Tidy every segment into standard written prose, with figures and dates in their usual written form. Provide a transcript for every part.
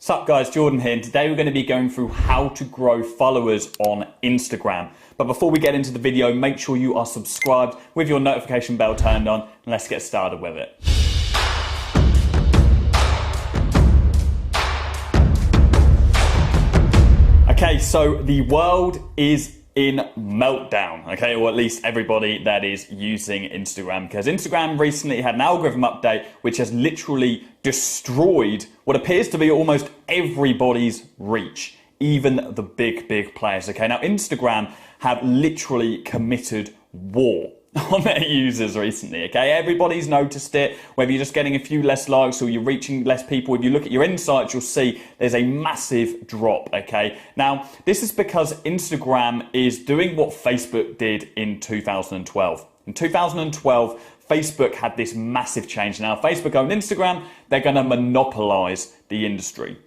Sup guys, Jordan here, and today we're going to be going through how to grow followers on Instagram. But before we get into the video, make sure you are subscribed with your notification bell turned on, and let's get started with it. Okay, so the world is in meltdown, okay, or at least everybody that is using Instagram, because Instagram recently had an algorithm update which has literally destroyed what appears to be almost everybody's reach, even the big players. Okay, now Instagram have literally committed war on their users recently, okay? Everybody's noticed it, whether you're just getting a few less likes or you're reaching less people. If you look at your insights, you'll see there's a massive drop, okay? Now, this is because Instagram is doing what Facebook did in 2012. In 2012, Facebook had this massive change. Now, Facebook owned Instagram, they're gonna monopolize the industry.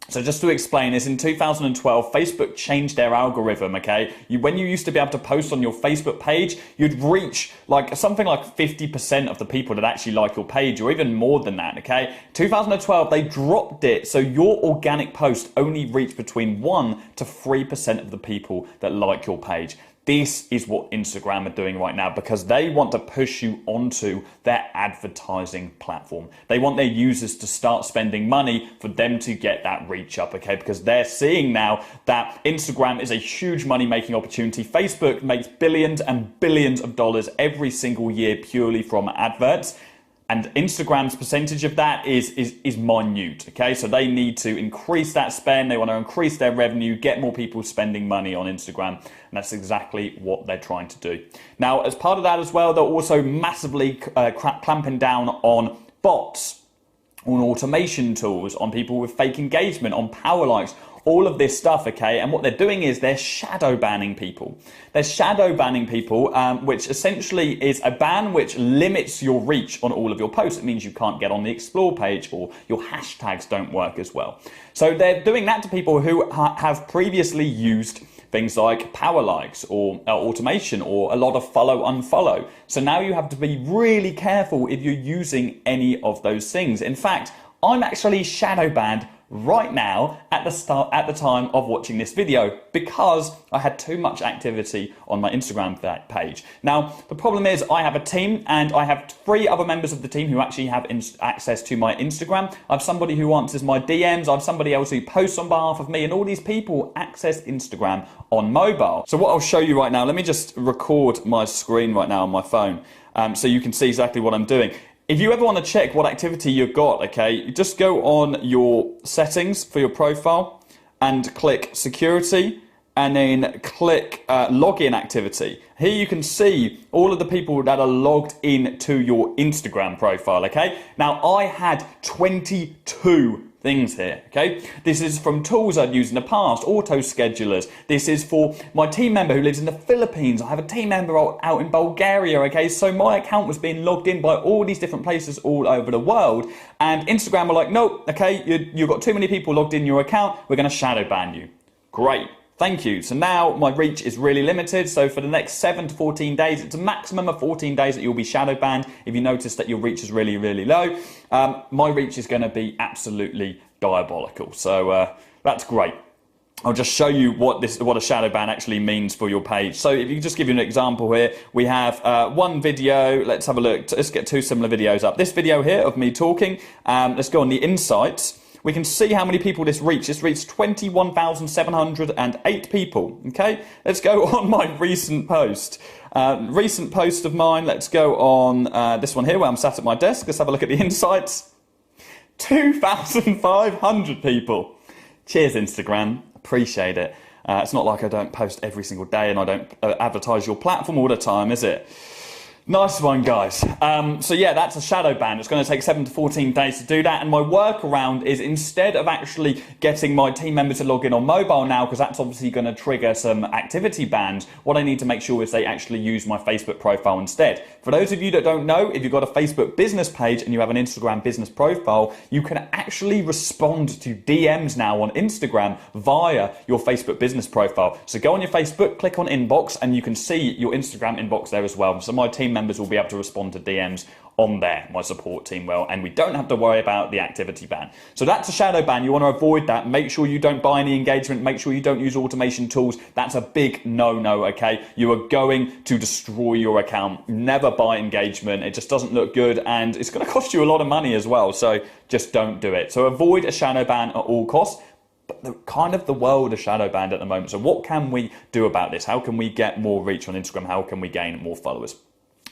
So just to explain this, in 2012, Facebook changed their algorithm, okay? When you used to be able to post on your Facebook page, you'd reach something like 50% of the people that actually like your page, or even more than that, okay? 2012, they dropped it, so your organic post only reached between 1 to 3% of the people that like your page. This is what Instagram are doing right now because they want to push you onto their advertising platform. They want their users to start spending money for them to get that reach up, okay? Because they're seeing now that Instagram is a huge money-making opportunity. Facebook makes billions and billions of dollars every single year purely from adverts. And Instagram's percentage of that is minute, okay? So they need to increase that spend. They want to increase their revenue, get more people spending money on Instagram. And that's exactly what they're trying to do. Now, as part of that as well, they're also massively clamping down on bots, on automation tools, on people with fake engagement, on power likes, all of this stuff, okay? And what they're doing is they're shadow banning people. They're shadow banning people, which essentially is a ban which limits your reach on all of your posts. It means you can't get on the explore page, or your hashtags don't work as well. So they're doing that to people who have previously used things like power likes or automation or a lot of follow unfollow. So now you have to be really careful if you're using any of those things. In fact, I'm actually shadow banned right now at the time of watching this video because I had too much activity on my Instagram page. Now, the problem is I have a team and I have 3 other members of the team who actually have access to my Instagram. I have somebody who answers my DMs, I have somebody else who posts on behalf of me, and all these people access Instagram on mobile. So what I'll show you right now, let me just record my screen right now on my phone so you can see exactly what I'm doing. If you ever want to check what activity you've got, okay, you just go on your settings for your profile and click security and then click login activity. Here you can see all of the people that are logged in to your Instagram profile, okay? Now I had 22 things here, okay? This is from tools I'd used in the past, auto schedulers. This is for my team member who lives in the Philippines. I have a team member out in Bulgaria, okay? So my account was being logged in by all these different places all over the world. And Instagram were like, nope, okay, you've got too many people logged in your account. We're gonna shadow ban you. Great. Thank you. So now my reach is really limited. So for the next 7 to 14 days, it's a maximum of 14 days that you'll be shadow banned. If you notice that your reach is really low, my reach is going to be absolutely diabolical. So that's great. I'll just show you what a shadow ban actually means for your page. So if you just give you an example here, we have one video. Let's have a look. Let's get 2 similar videos up. This video here of me talking. Let's go on the insights. We can see how many people this reached. This reached 21,708 people, okay? Let's go on my recent post. Recent post of mine, let's go on this one here where I'm sat at my desk. Let's have a look at the insights. 2,500 people. Cheers, Instagram. Appreciate it. It's not like I don't post every single day and I don't advertise your platform all the time, is it? Nice one, guys. So yeah, that's a shadow ban. It's going to take 7 to 14 days to do that. And my workaround is, instead of actually getting my team members to log in on mobile now, because that's obviously going to trigger some activity bans, what I need to make sure is they actually use my Facebook profile instead. For those of you that don't know, if you've got a Facebook business page and you have an Instagram business profile, you can actually respond to DMs now on Instagram via your Facebook business profile. So go on your Facebook, click on inbox, and you can see your Instagram inbox there as well. So my team team members will be able to respond to DMs on there. My support team will, and we don't have to worry about the activity ban. So that's a shadow ban. You want to avoid that. Make sure you don't buy any engagement. Make sure you don't use automation tools. That's a big no-no, okay? You are going to destroy your account. Never buy engagement. It just doesn't look good, and it's going to cost you a lot of money as well. So just don't do it. So avoid a shadow ban at all costs. But the world is shadow banned at the moment. So what can we do about this? How can we get more reach on Instagram? How can we gain more followers?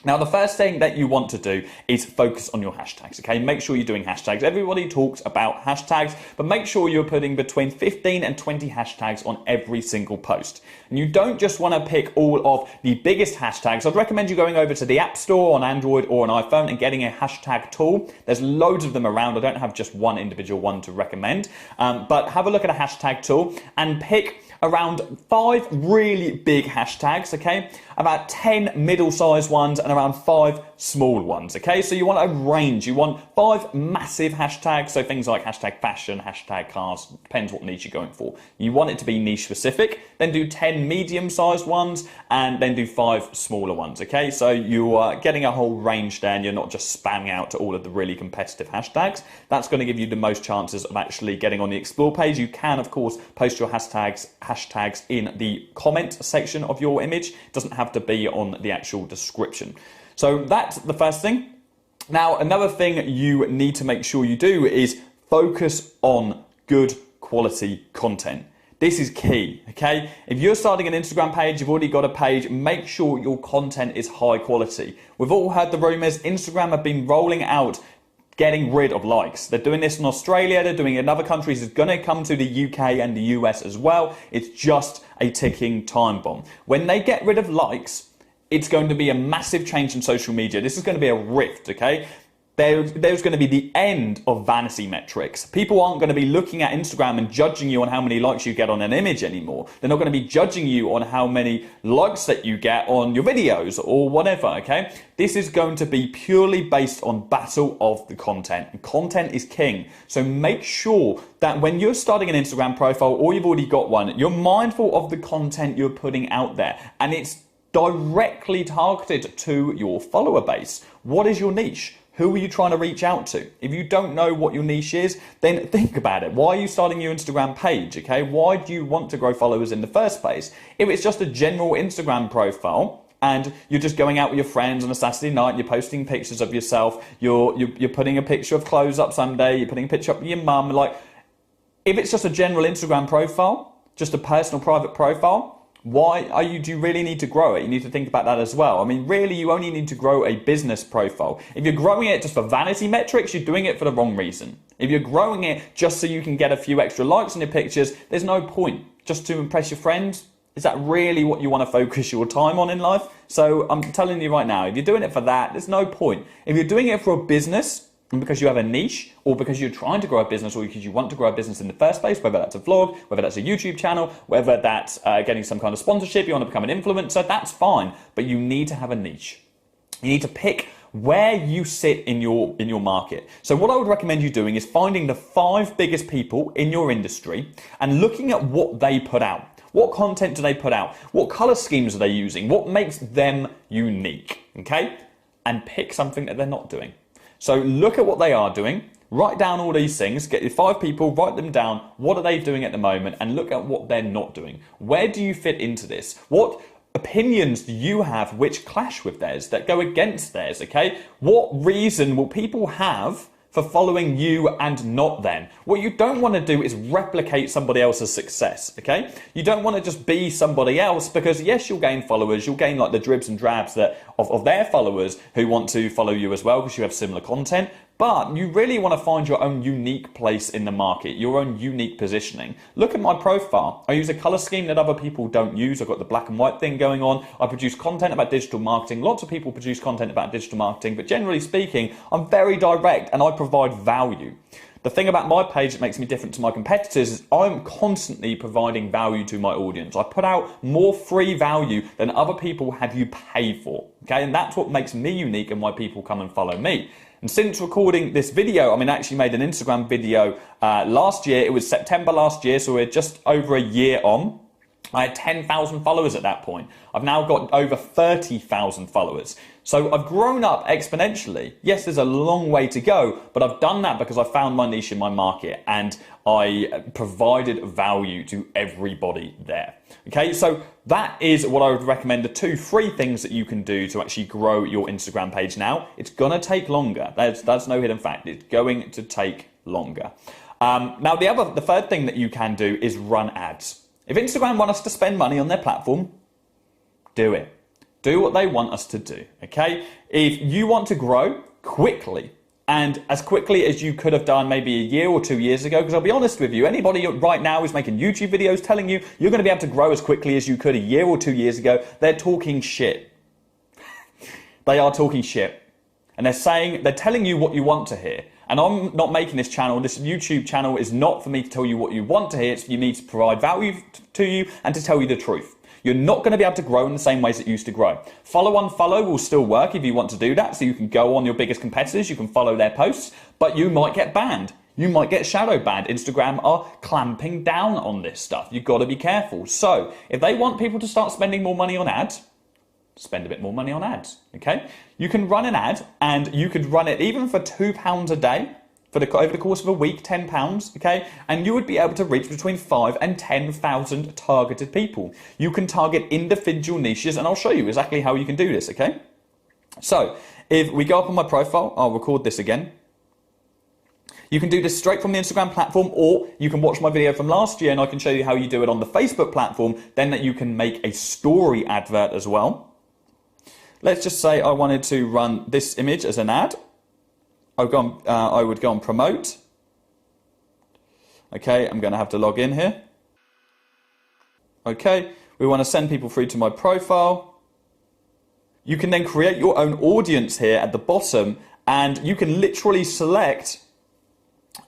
Now, the first thing that you want to do is focus on your hashtags, okay? Make sure you're doing hashtags. Everybody talks about hashtags, but make sure you're putting between 15 and 20 hashtags on every single post. And you don't just want to pick all of the biggest hashtags. I'd recommend you going over to the App Store on Android or on iPhone and getting a hashtag tool. There's loads of them around. I don't have just one individual one to recommend, but have a look at a hashtag tool and pick around 5 really big hashtags, okay? About 10 middle-sized ones and around 5 small ones, okay? So you want a range. You want 5 massive hashtags, so things like hashtag fashion, hashtag cars, depends what niche you're going for. You want it to be niche specific, then do 10 medium-sized ones, and then do 5 smaller ones, okay? So you are getting a whole range there, and you're not just spamming out to all of the really competitive hashtags. That's going to give you the most chances of actually getting on the Explore page. You can, of course, post your hashtags in the comment section of your image. It doesn't have to be on the actual description. So that's the first thing. Now, another thing you need to make sure you do is focus on good quality content. This is key, okay? If you're starting an Instagram page, you've already got a page, make sure your content is high quality. We've all heard the rumors. Instagram have been rolling out getting rid of likes. They're doing this in Australia, they're doing it in other countries. It's going to come to the UK and the US as well. It's just a ticking time bomb. When they get rid of likes, it's going to be a massive change in social media. This is going to be a rift, okay? There's going to be the end of vanity metrics. People aren't going to be looking at Instagram and judging you on how many likes you get on an image anymore. They're not going to be judging you on how many likes that you get on your videos or whatever, okay? This is going to be purely based on battle of the content. And content is king. So make sure that when you're starting an Instagram profile or you've already got one, you're mindful of the content you're putting out there. And it's directly targeted to your follower base. What is your niche? Who are you trying to reach out to? If you don't know what your niche is, then think about it. Why are you starting your Instagram page, okay? Why do you want to grow followers in the first place? If it's just a general Instagram profile and you're just going out with your friends on a Saturday night, you're posting pictures of yourself, you're putting a picture of clothes up Sunday, you're putting a picture up with your mum, like, if it's just a general Instagram profile, just a personal private profile, do you really need to grow it? You need to think about that as well. I mean, really, you only need to grow a business profile. If you're growing it just for vanity metrics, you're doing it for the wrong reason. If you're growing it just so you can get a few extra likes on your pictures, there's no point. Just to impress your friends, is that really what you want to focus your time on in life? So I'm telling you right now, if you're doing it for that, there's no point. If you're doing it for a business, and because you have a niche, or because you're trying to grow a business, or because you want to grow a business in the first place, whether that's a vlog, whether that's a YouTube channel, whether that's getting some kind of sponsorship, you want to become an influencer, that's fine. But you need to have a niche. You need to pick where you sit in your market. So what I would recommend you doing is finding the 5 biggest people in your industry and looking at what they put out. What content do they put out? What color schemes are they using? What makes them unique? Okay? And pick something that they're not doing. So look at what they are doing, write down all these things, get your 5 people, write them down, what are they doing at the moment, and look at what they're not doing. Where do you fit into this? What opinions do you have which clash with theirs, that go against theirs, okay? What reason will people have for following you and not them? What you don't want to do is replicate somebody else's success, okay? You don't want to just be somebody else, because yes, you'll gain followers, you'll gain like the dribs and drabs of their followers who want to follow you as well because you have similar content. But you really want to find your own unique place in the market, your own unique positioning. Look at my profile. I use a color scheme that other people don't use. I've got the black and white thing going on. I produce content about digital marketing. Lots of people produce content about digital marketing, but generally speaking, I'm very direct and I provide value. The thing about my page that makes me different to my competitors is I'm constantly providing value to my audience. I put out more free value than other people have you pay for, okay? And that's what makes me unique and why people come and follow me. And since recording this video, I actually made an Instagram video last year. It was September last year, so we're just over a year on. I had 10,000 followers at that point. I've now got over 30,000 followers. So I've grown up exponentially. Yes, there's a long way to go, but I've done that because I found my niche in my market and I provided value to everybody there. Okay, so that is what I would recommend, the 2-3 things that you can do to actually grow your Instagram page now. It's gonna take longer. That's no hidden fact. It's going to take longer. Now, the third thing that you can do is run ads. If Instagram want us to spend money on their platform, do it. Do what they want us to do, okay? If you want to grow quickly, and as quickly as you could have done maybe a year or 2 years ago, because I'll be honest with you, anybody right now who's making YouTube videos telling you you're going to be able to grow as quickly as you could a year or 2 years ago, they're talking shit. They are talking shit. And they're telling you what you want to hear. And I'm not making this YouTube channel is not for me to tell you what you want to hear, it's for me to provide value to you and to tell you the truth. You're not going to be able to grow in the same ways that you used to grow. Follow unfollow will still work if you want to do that. So you can go on your biggest competitors, you can follow their posts, but you might get banned. You might get shadow banned. Instagram are clamping down on this stuff. You've got to be careful. So if they want people to start spending more money on ads, spend a bit more money on ads, okay? You can run an ad and you could run it even for £2 a day. Over the course of a week, £10, okay? And you would be able to reach between 5,000 and 10,000 targeted people. You can target individual niches, and I'll show you exactly how you can do this, okay? So, if we go up on my profile, I'll record this again. You can do this straight from the Instagram platform, or you can watch my video from last year and I can show you how you do it on the Facebook platform, then that you can make a story advert as well. Let's just say I wanted to run this image as an ad. I would go on promote. Okay, I'm going to have to log in here. Okay, we want to send people through to my profile. You can then create your own audience here at the bottom, and you can literally select,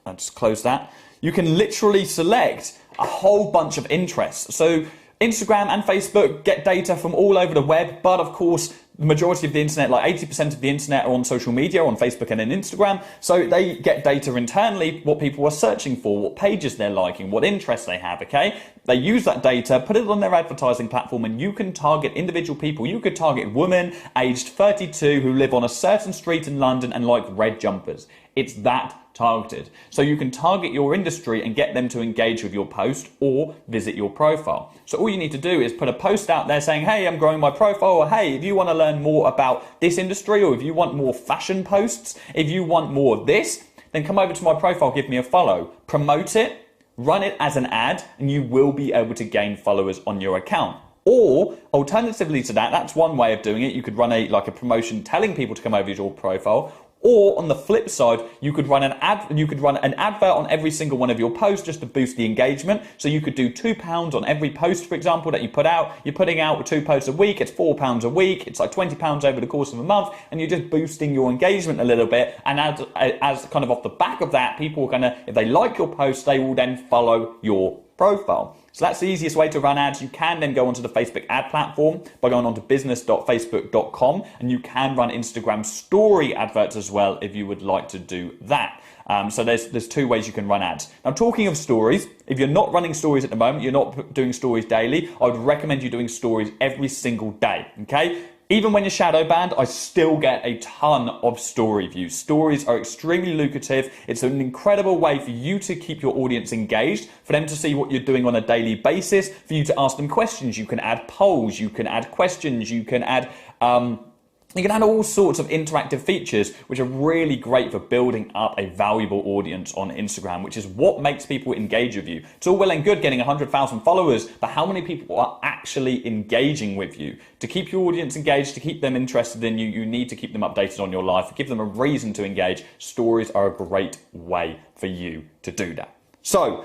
I'll just close that. You can literally select a whole bunch of interests. So Instagram and Facebook get data from all over the web, but of course, the majority of the internet, like 80% of the internet, are on social media, on Facebook and on Instagram. So they get data internally, what people are searching for, what pages they're liking, what interests they have, okay? They use that data, put it on their advertising platform, and you can target individual people. You could target women aged 32 who live on a certain street in London and like red jumpers. It's that targeted. So you can target your industry and get them to engage with your post or visit your profile. So all you need to do is put a post out there saying, hey, I'm growing my profile, or hey, if you want to learn more about this industry, or if you want more fashion posts, if you want more of this, then come over to my profile, give me a follow, promote it, run it as an ad, and you will be able to gain followers on your account. Or alternatively to that, that's one way of doing it. You could run a promotion telling people to come over to your profile. Or on the flip side, you could run an advert on every single one of your posts just to boost the engagement. So you could do £2 on every post, for example, that you put out. You're putting out 2 posts a week, it's £4 a week, it's like £20 over the course of a month, and you're just boosting your engagement a little bit. And as kind of off the back of that, people are gonna, if they like your post, they will then follow your profile. So that's the easiest way to run ads. You can then go onto the Facebook ad platform by going on to business.facebook.com, and you can run Instagram story adverts as well if you would like to do that. So there's 2 ways you can run ads. Now, talking of stories, if you're not running stories at the moment, you're not doing stories daily, I would recommend you doing stories every single day, okay? Even when you're shadow banned, I still get a ton of story views. Stories are extremely lucrative. It's an incredible way for you to keep your audience engaged, for them to see what you're doing on a daily basis, for you to ask them questions. You can add polls, you can add questions, you can add all sorts of interactive features, which are really great for building up a valuable audience on Instagram, which is what makes people engage with you. It's all well and good getting 100,000 followers, but how many people are actually engaging with you? To keep your audience engaged, to keep them interested in you, you need to keep them updated on your life, give them a reason to engage. Stories are a great way for you to do that. So,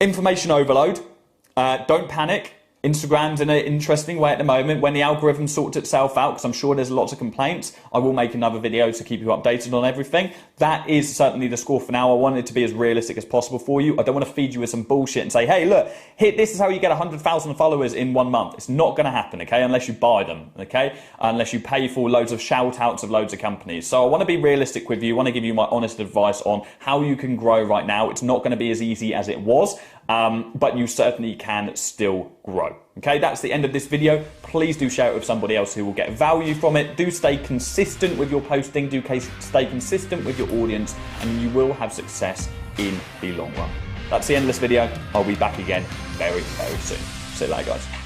information overload. Don't panic. Instagram's in an interesting way at the moment. When the algorithm sorts itself out, because I'm sure there's lots of complaints, I will make another video to keep you updated on everything. That is certainly the score for now. I want it to be as realistic as possible for you. I don't want to feed you with some bullshit and say, hey, look, this is how you get 100,000 followers in 1 month. It's not going to happen, okay, unless you buy them, okay, unless you pay for loads of shout outs of loads of companies. So I want to be realistic with you. I want to give you my honest advice on how you can grow right now. It's not going to be as easy as it was, but you certainly can still grow. grow. Okay, that's the end of this video. Please do share it with somebody else who will get value from it. Do stay consistent with your posting, do stay consistent with your audience, and you will have success in the long run. That's the end of this video. I'll be back again very, very soon. See you later, guys.